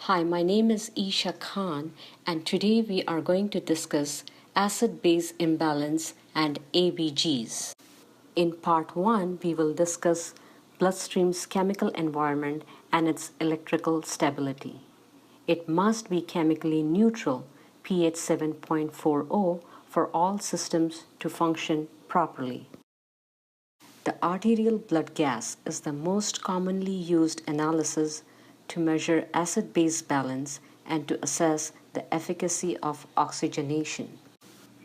Hi, my name is Isha Khan, and today we are going to discuss acid-base imbalance and ABGs. In part 1, we will discuss bloodstream's chemical environment and its electrical stability. It must be chemically neutral, pH 7.40, for all systems to function properly. The arterial blood gas is the most commonly used analysis to measure acid-base balance and to assess the efficacy of oxygenation.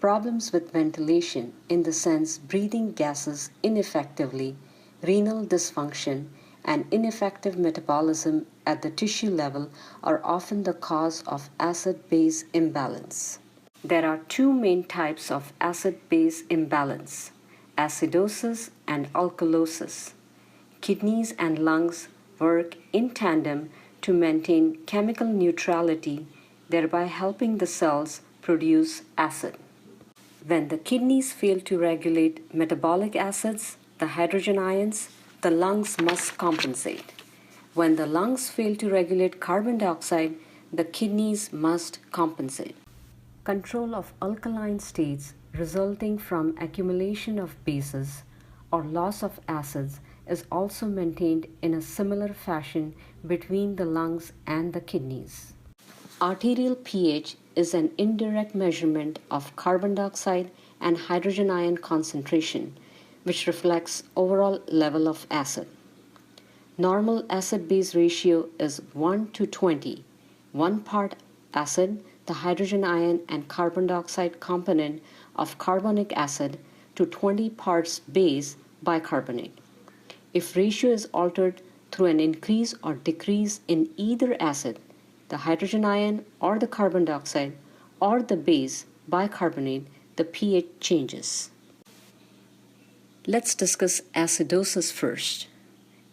Problems with ventilation, in the sense breathing gases ineffectively, renal dysfunction, and ineffective metabolism at the tissue level are often the cause of acid-base imbalance. There are two main types of acid-base imbalance: acidosis and alkalosis. Kidneys and lungs work in tandem to maintain chemical neutrality, thereby helping the cells produce acid. When the kidneys fail to regulate metabolic acids, the hydrogen ions, the lungs must compensate. When the lungs fail to regulate carbon dioxide, the kidneys must compensate. Control of alkaline states resulting from accumulation of bases or loss of acids is also maintained in a similar fashion between the lungs and the kidneys. Arterial pH is an indirect measurement of carbon dioxide and hydrogen ion concentration, which reflects overall level of acid. Normal acid-base ratio is 1 to 20, 1 part acid, the hydrogen ion and carbon dioxide component of carbonic acid, to 20 parts base bicarbonate. If ratio is altered through an increase or decrease in either acid, the hydrogen ion or the carbon dioxide, or the base bicarbonate, the pH changes. Let's discuss acidosis first.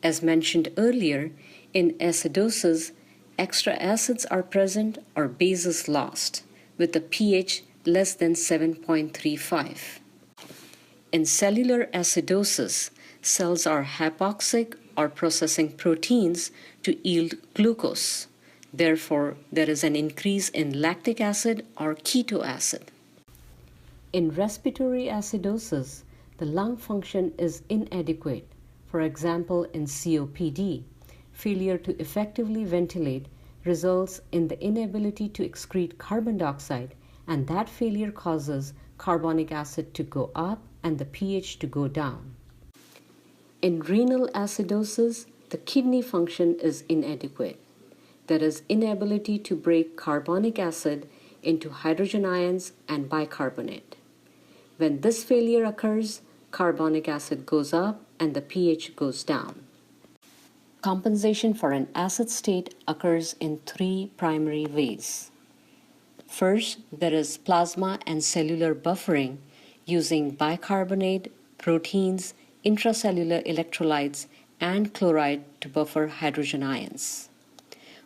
As mentioned earlier, in acidosis, extra acids are present or bases lost, with a pH less than 7.35. In cellular acidosis, cells are hypoxic or processing proteins to yield glucose. Therefore, there is an increase in lactic acid or keto acid. In respiratory acidosis, the lung function is inadequate. For example, in COPD, failure to effectively ventilate results in the inability to excrete carbon dioxide, and that failure causes carbonic acid to go up and the pH to go down. In renal acidosis, the kidney function is inadequate. There is inability to break carbonic acid into hydrogen ions and bicarbonate. When this failure occurs, carbonic acid goes up and the pH goes down. Compensation for an acid state occurs in three primary ways. First, there is plasma and cellular buffering using bicarbonate, proteins, intracellular electrolytes, and chloride to buffer hydrogen ions.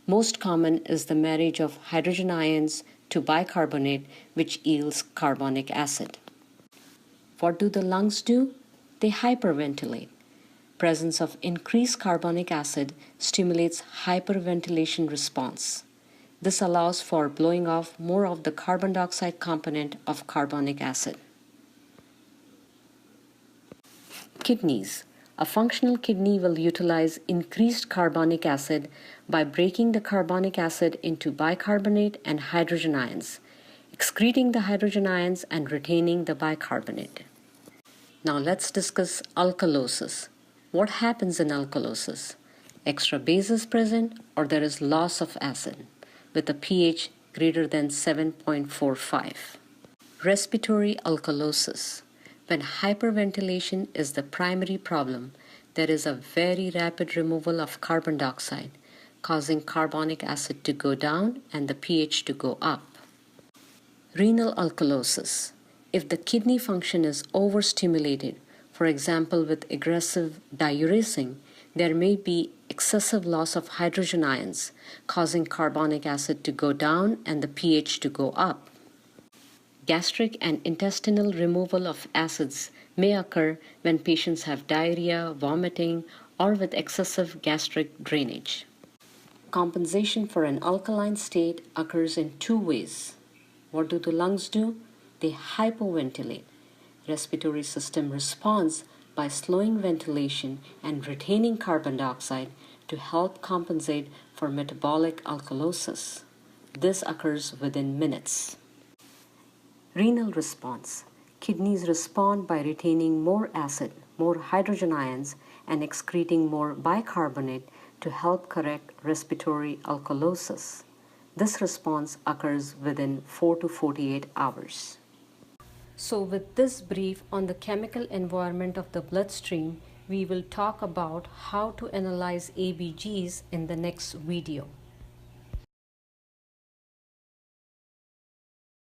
Most common is the marriage of hydrogen ions to bicarbonate, which yields carbonic acid. What do the lungs do? They hyperventilate. Presence of increased carbonic acid stimulates hyperventilation response. This allows for blowing off more of the carbon dioxide component of carbonic acid. Kidneys. A functional kidney will utilize increased carbonic acid by breaking the carbonic acid into bicarbonate and hydrogen ions, excreting the hydrogen ions and retaining the bicarbonate. Now let's discuss alkalosis. What happens in alkalosis? Extra base is present or there is loss of acid with a pH greater than 7.45. Respiratory alkalosis. When hyperventilation is the primary problem, there is a very rapid removal of carbon dioxide, causing carbonic acid to go down and the pH to go up. Renal alkalosis. If the kidney function is overstimulated, for example with aggressive diuresing, there may be excessive loss of hydrogen ions, causing carbonic acid to go down and the pH to go up. Gastric and intestinal removal of acids may occur when patients have diarrhea, vomiting, or with excessive gastric drainage. Compensation for an alkaline state occurs in two ways. What do the lungs do? They hypoventilate. Respiratory system responds by slowing ventilation and retaining carbon dioxide to help compensate for metabolic alkalosis. This occurs within minutes. Renal response. Kidneys respond by retaining more acid, more hydrogen ions, and excreting more bicarbonate to help correct respiratory alkalosis. This response occurs within 4 to 48 hours. So with this brief on the chemical environment of the bloodstream, we will talk about how to analyze ABGs in the next video.